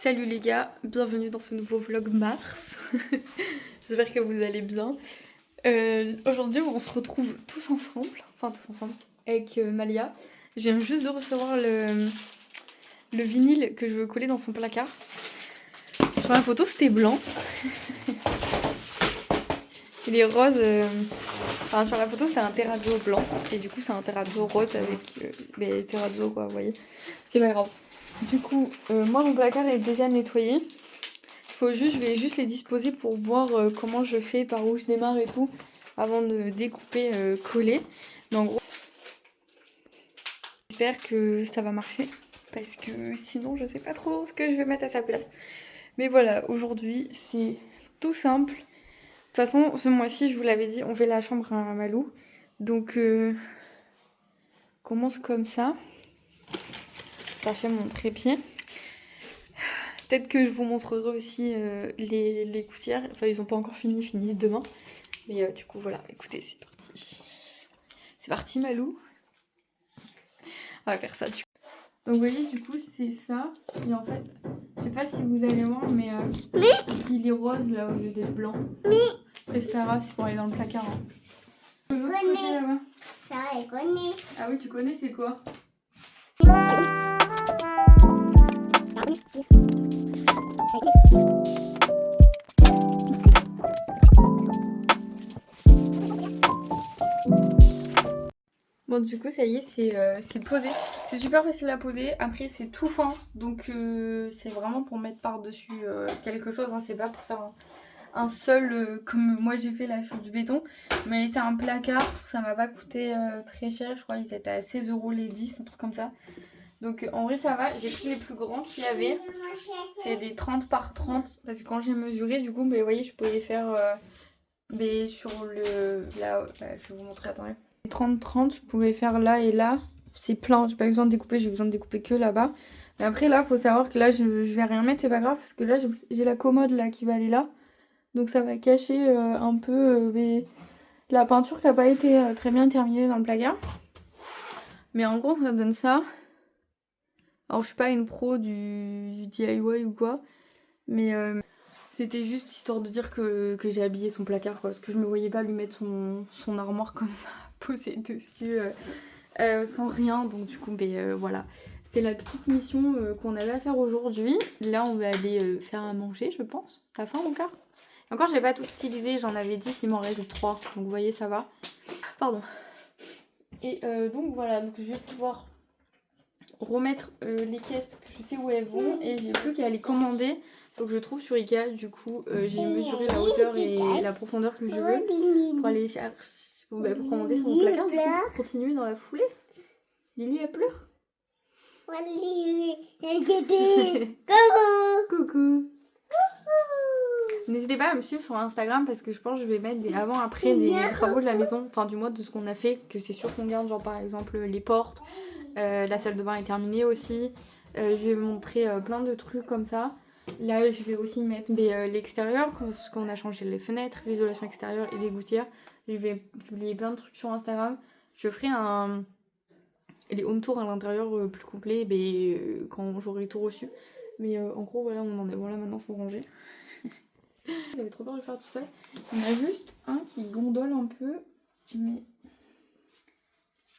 Salut les gars, bienvenue dans ce nouveau vlog mars. J'espère que vous allez bien. Aujourd'hui on se retrouve tous ensemble, avec Malia. Je viens juste de recevoir le vinyle que je veux coller dans son placard. Sur la photo c'était blanc. Il est rose, enfin sur la photo c'était un terrazzo blanc et du coup c'est un terrazzo rose avec terrazzo quoi, vous voyez. C'est pas grave. Du coup, moi mon placard est déjà nettoyé. Je vais juste les disposer pour voir comment je fais, par où je démarre et tout, avant de découper, coller. Mais en gros, j'espère que ça va marcher, parce que sinon je sais pas trop ce que je vais mettre à sa place. Mais voilà, aujourd'hui c'est tout simple. De toute façon, ce mois-ci, je vous l'avais dit, on fait la chambre à Malou. Donc, on commence comme ça. Chercher mon trépied. Peut-être que je vous montrerai aussi les gouttières. Enfin, ils ont pas encore fini, ils finissent demain. Mais du coup, voilà, écoutez, c'est parti. C'est parti, Malou. On va faire ça, du coup. Donc, vous voyez, du coup, c'est ça. Et en fait, je sais pas si vous allez voir, mais il est rose là au lieu d'être blanc. C'est pas grave, c'est pour aller dans le placard. Hein. L'autre côté là-bas. Ça, je connais. Ah oui, tu connais, c'est quoi? Bon, du coup, ça y est, c'est posé. C'est super facile à poser. Après, c'est tout fin. Donc, c'est vraiment pour mettre par-dessus quelque chose. Hein. C'est pas pour faire un sol comme moi j'ai fait là sur du béton. Mais c'est un placard. Ça m'a pas coûté très cher. Je crois qu'ils étaient à 16 € les 10, un truc comme ça. Donc, en vrai, ça va. J'ai pris les plus grands qu'il y avait. C'est des 30 par 30. Parce que quand j'ai mesuré, du coup, vous voyez, je pouvais faire sur le. Là, je vais vous montrer, attendez. 30-30, je pouvais faire là et là. C'est plein, j'ai pas besoin de découper, j'ai besoin de découper que là-bas. Mais après là, faut savoir que là, je vais rien mettre, c'est pas grave, parce que là, j'ai la commode là qui va aller là. Donc ça va cacher un peu la peinture qui a pas été très bien terminée dans le placard. Mais en gros, ça donne ça. Alors je suis pas une pro du DIY ou quoi, mais c'était juste histoire de dire que j'ai habillé son placard, quoi, parce que je me voyais pas lui mettre son armoire comme ça, posée dessus. Sans rien, donc du coup voilà, c'était la petite mission qu'on avait à faire aujourd'hui. Là on va aller faire à manger, je pense. T'as faim mon cœur? Encore j'ai pas tout utilisé, j'en avais 10, il m'en reste 3, donc vous voyez ça va. Pardon. Et donc voilà, donc je vais pouvoir remettre les caisses parce que je sais où elles vont et j'ai plus qu'à les commander. Faut que je trouve sur Ikea, du coup j'ai mesuré la hauteur et la profondeur que je veux pour aller chercher. Pour commander son placard, du coup, pour continuer dans la foulée. Lily, elle pleure? Coucou. Coucou. N'hésitez pas à me suivre sur Instagram parce que je pense que je vais mettre des avant-après des travaux de la maison, enfin du moins de ce qu'on a fait, que c'est sûr qu'on garde, genre par exemple les portes, la salle de bain est terminée aussi. Je vais vous montrer plein de trucs comme ça. Là, je vais aussi mettre l'extérieur, parce qu'on a changé les fenêtres, l'isolation extérieure et les gouttières. Je vais publier plein de trucs sur Instagram. Je ferai les home tours à l'intérieur plus complets quand j'aurai tout reçu. Mais en gros, voilà, on en est. Voilà, maintenant, faut ranger. J'avais trop peur de faire tout ça. Il y en a juste un qui gondole un peu, mais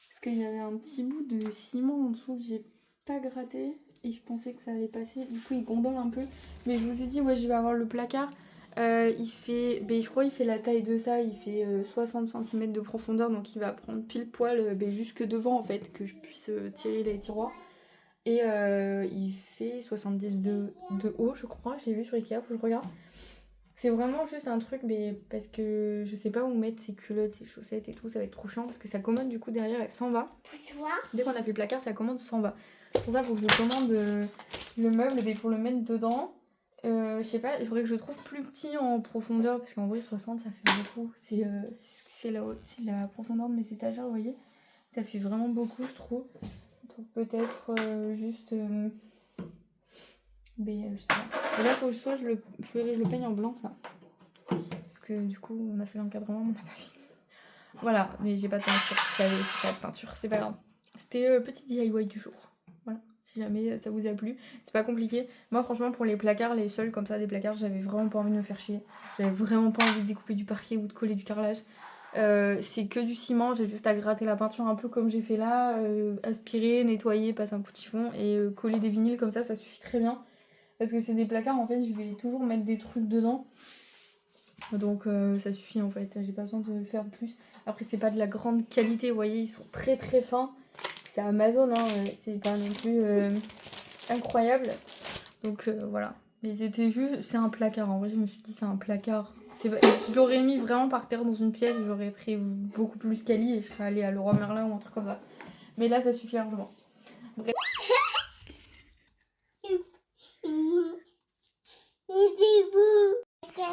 parce qu'il y avait un petit bout de ciment en dessous que j'ai pas gratté et je pensais que ça allait passer. Du coup, il gondole un peu. Mais je vous ai dit, ouais, je vais avoir le placard. Il fait, je crois qu'il fait la taille de ça, il fait 60 cm de profondeur, donc il va prendre pile poil jusque devant en fait, que je puisse tirer les tiroirs. Et il fait 70 de haut, je crois, j'ai vu sur Ikea, faut que je regarde. C'est vraiment juste un truc, mais parce que je sais pas où mettre ses culottes, ses chaussettes et tout, ça va être trop chiant parce que sa commode du coup derrière elle s'en va. Dès qu'on a fait le placard, sa commode s'en va. Pour ça, il faut que je commande le meuble pour le mettre dedans. Je sais pas, il faudrait que je trouve plus petit en profondeur parce qu'en vrai 60 ça fait beaucoup. C'est la profondeur de mes étagères, vous voyez. Ça fait vraiment beaucoup, je trouve. Donc peut-être juste. Je sais pas. Et là, faut que je le peigne en blanc, ça. Parce que du coup, on a fait l'encadrement, mais on n'a pas fini. Voilà, mais j'ai pas de peinture. J'ai pas de peinture, c'est pas grave. C'était petit DIY du jour. Voilà, si jamais ça vous a plu. C'est pas compliqué. Moi franchement pour les placards, les sols comme ça des placards, j'avais vraiment pas envie de me faire chier. J'avais vraiment pas envie de découper du parquet ou de coller du carrelage. C'est que du ciment, j'ai juste à gratter la peinture un peu comme j'ai fait là, aspirer, nettoyer, passer un coup de chiffon et coller des vinyles comme ça suffit très bien. Parce que c'est des placards en fait, je vais toujours mettre des trucs dedans. Donc ça suffit en fait, j'ai pas besoin de faire plus. Après c'est pas de la grande qualité, vous voyez, ils sont très très fins. C'est Amazon, hein, c'est pas non plus incroyable. Donc voilà. Mais c'était juste, c'est un placard. En vrai, je me suis dit, c'est un placard. Je l'aurais mis vraiment par terre dans une pièce, j'aurais pris beaucoup plus quali et je serais allée à Leroy Merlin ou un truc comme ça. Mais là, ça suffit largement. Bref.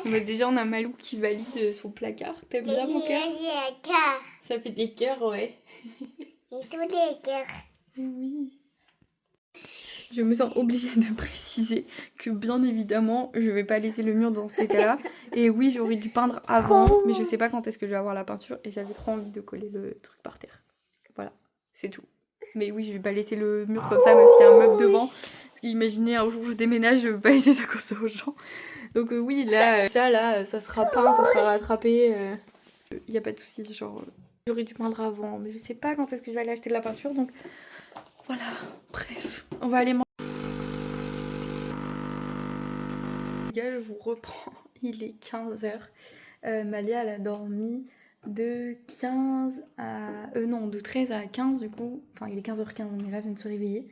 Bah déjà, on a Malou qui valide son placard. T'aimes bien mon cœur? Ça fait des cœurs, ouais. Et tous les cœurs. Oui. Je me sens obligée de préciser que bien évidemment, je vais pas laisser le mur dans cet état-là. Et oui, j'aurais dû peindre avant, mais je sais pas quand est-ce que je vais avoir la peinture et j'avais trop envie de coller le truc par terre. Voilà, c'est tout. Mais oui, je vais pas laisser le mur comme ça, même s'il y a un meuble devant. Parce qu'imaginez, un jour je déménage, je vais pas laisser ça comme ça aux gens. Donc oui, là, ça sera peint, ça sera rattrapé. Y a pas de souci, genre, j'aurais dû peindre avant, mais je sais pas quand est-ce que je vais aller acheter de la peinture, donc voilà, bref, on va aller manger. Les gars, je vous reprends, il est 15h. Malia, elle a dormi de 15 à... non, de 13 à 15 du coup. Enfin, il est 15h15, mais là, elle vient de se réveiller.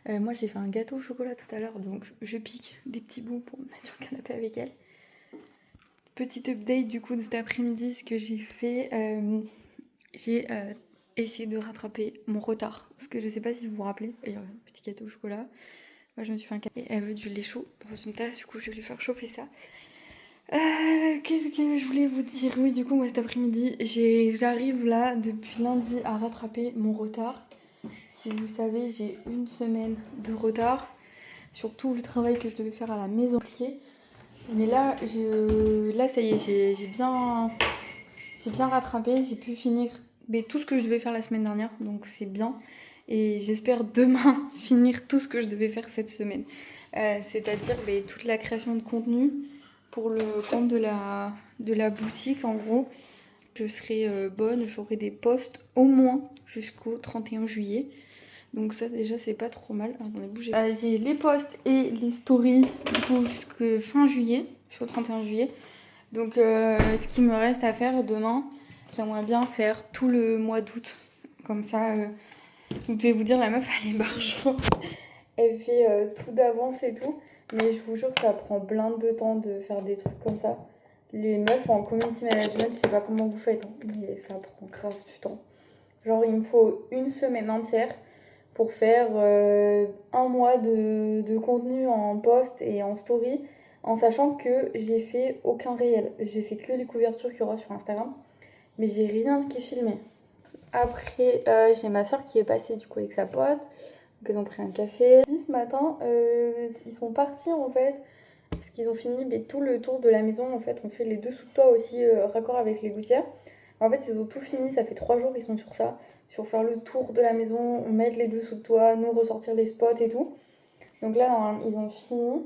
Moi, j'ai fait un gâteau au chocolat tout à l'heure, donc je pique des petits bouts pour me mettre sur le canapé avec elle. Petite update du coup de cet après-midi, ce que j'ai fait. J'ai essayé de rattraper mon retard. Parce que je sais pas si vous vous rappelez, petit gâteau au chocolat. Moi, je me suis fait un café. Et elle veut du lait chaud dans une tasse, du coup, je vais lui faire chauffer ça. Qu'est-ce que je voulais vous dire? Oui, du coup, moi cet après-midi, j'arrive là depuis lundi à rattraper mon retard. Si vous savez, j'ai une semaine de retard sur tout le travail que je devais faire à la maison. Mais là, ça y est, j'ai bien rattrapé. J'ai pu finir tout ce que je devais faire la semaine dernière, donc c'est bien. Et j'espère demain finir tout ce que je devais faire cette semaine. C'est-à-dire toute la création de contenu pour le compte de la boutique en gros. Je serai bonne, j'aurai des posts au moins jusqu'au 31 juillet. Donc ça déjà c'est pas trop mal. Attendez, bougez. J'ai les posts et les stories du coup jusqu'au fin juillet, jusqu'au 31 juillet. Donc ce qui me reste à faire demain, j'aimerais bien faire tout le mois d'août. Comme ça, vous devez vous dire la meuf elle est barge. Elle fait tout d'avance et tout. Mais je vous jure, ça prend plein de temps de faire des trucs comme ça. Les meufs en community management, je sais pas comment vous faites, hein, mais ça prend grave du temps. Genre, il me faut une semaine entière pour faire un mois de contenu en post et en story, en sachant que j'ai fait aucun réel. J'ai fait que les couvertures qu'il y aura sur Instagram, mais j'ai rien qui est filmé. Après, j'ai ma soeur qui est passée du coup avec sa pote. Donc ils ont pris un café. Ce matin, ils sont partis en fait, parce qu'ils ont fini tout le tour de la maison. En fait, on fait les dessous de toit aussi, raccord avec les gouttières. En fait, ils ont tout fini, ça fait 3 jours qu'ils sont sur ça, sur faire le tour de la maison, mettre les dessous de toit, nous ressortir les spots et tout. Donc là, normalement, ils ont fini.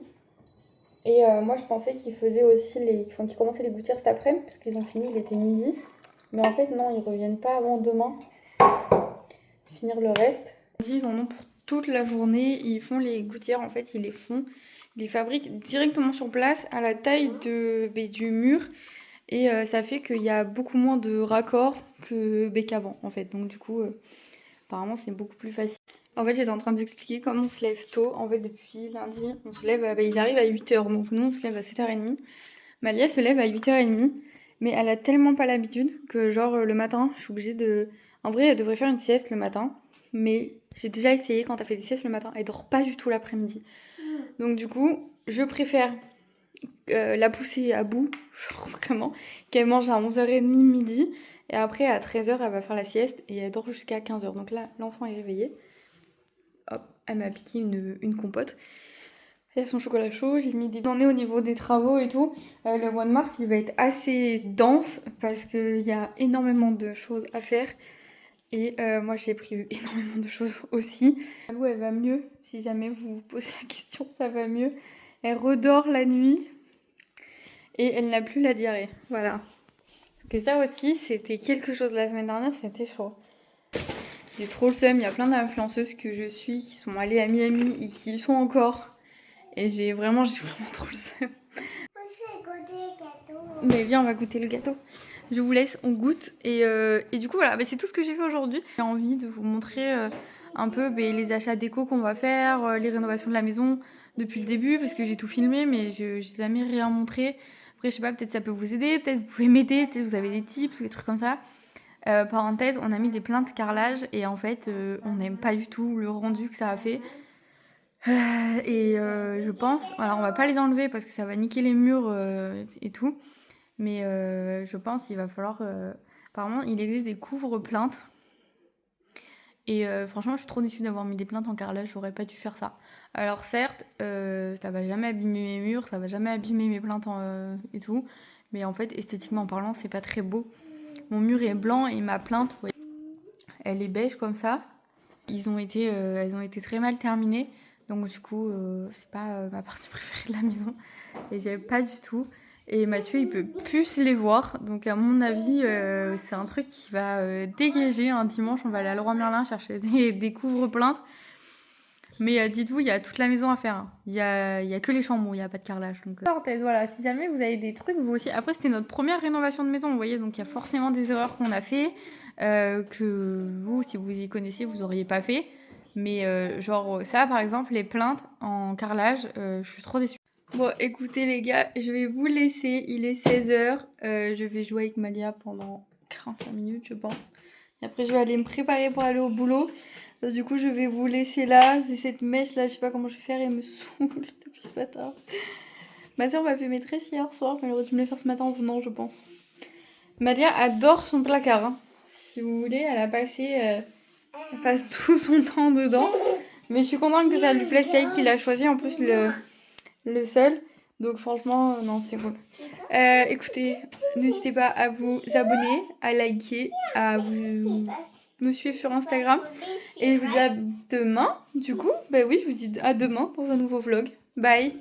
Et moi, je pensais qu'ils faisaient aussi qu'ils commençaient les gouttières cet après-midi, parce qu'ils ont fini, il était midi. Mais en fait, non, ils reviennent pas avant demain. Finir le reste. Ils en ont pour toute la journée. Ils font les gouttières, en fait, ils les fabriquent directement sur place à la taille du mur. Et ça fait qu'il y a beaucoup moins de raccords qu'avant, en fait. Donc du coup, apparemment, c'est beaucoup plus facile. En fait, j'étais en train de vous expliquer comment on se lève tôt. En fait, depuis lundi, on se lève, ils arrivent à 8h. Donc nous, on se lève à 7h30. Malia se lève à 8h30. Mais elle a tellement pas l'habitude que genre le matin, je suis obligée de... En vrai, elle devrait faire une sieste le matin. Mais j'ai déjà essayé quand elle fait des siestes le matin. Elle dort pas du tout l'après-midi. Donc du coup, je préfère la pousser à bout, genre vraiment, qu'elle mange à 11h30 midi. Et après, à 13h, elle va faire la sieste et elle dort jusqu'à 15h. Donc là, l'enfant est réveillé. Hop, elle m'a piqué une compote. Il y a son chocolat chaud, j'ai mis des... On est au niveau des travaux et tout. Le mois de mars, il va être assez dense parce qu'il y a énormément de choses à faire. Et moi j'ai prévu énormément de choses aussi. Malou elle va mieux, si jamais vous vous posez la question, ça va mieux. Elle redort la nuit et elle n'a plus la diarrhée, voilà. Parce que ça aussi c'était quelque chose la semaine dernière, c'était chaud. J'ai trop le seum, il y a plein d'influenceuses que je suis qui sont allées à Miami et qui y sont encore. Et j'ai vraiment trop le seum. Mais viens, on va goûter le gâteau. Je vous laisse, on goûte. Et du coup, voilà, c'est tout ce que j'ai fait aujourd'hui. J'ai envie de vous montrer un peu les achats déco qu'on va faire, les rénovations de la maison depuis le début, parce que j'ai tout filmé, mais je n'ai jamais rien montré. Après, je sais pas, peut-être ça peut vous aider, peut-être vous pouvez m'aider, peut-être vous avez des tips ou des trucs comme ça. Parenthèse, on a mis des pleins de carrelage et en fait, on n'aime pas du tout le rendu que ça a fait. Je pense, alors on va pas les enlever parce que ça va niquer les murs et tout, mais je pense qu'il va falloir. Apparemment, il existe des couvre-plaintes. Et franchement, je suis trop déçue d'avoir mis des plaintes en carrelage, j'aurais pas dû faire ça. Alors certes, ça va jamais abîmer mes murs, ça va jamais abîmer mes plaintes et tout, mais en fait, esthétiquement parlant, c'est pas très beau. Mon mur est blanc et ma plainte, vous voyez, elle est beige comme ça. Elles ont été très mal terminées, donc du coup, c'est pas ma partie préférée de la maison. Et j'avais pas du tout. Et Mathieu, il peut plus les voir. Donc, à mon avis, c'est un truc qui va dégager. Un dimanche, on va aller à Leroy Merlin chercher des couvre-plaintes. Mais dites-vous, il y a toute la maison à faire. Il y a que les chambres, il n'y a pas de carrelage. Donc, parenthèse, voilà, si jamais vous avez des trucs, vous aussi. Après, c'était notre première rénovation de maison, vous voyez. Donc, il y a forcément des erreurs qu'on a fait. Que vous, si vous y connaissiez, vous n'auriez pas fait. Mais genre, ça, par exemple, les plaintes en carrelage, je suis trop déçue. Bon, écoutez les gars, je vais vous laisser, il est 16h, je vais jouer avec Malia pendant 45 minutes je pense. Et après je vais aller me préparer pour aller au boulot. Donc, du coup je vais vous laisser là, j'ai cette mèche là, je sais pas comment je vais faire, elle me saoule depuis ce matin. Ma soeur m'a fait mes tresses hier soir, mais elle aurait dû me les faire ce matin en venant je pense. Malia adore son placard, hein. Si vous voulez, elle passe tout son temps dedans. Mais je suis contente que ça lui plaise, c'est elle qui l'a choisi en plus le seul. Donc franchement, non, c'est cool. Écoutez, n'hésitez pas à vous abonner, à liker, à vous me suivre sur Instagram. Et je vous dis à demain, du coup. Bah oui, je vous dis à demain dans un nouveau vlog. Bye!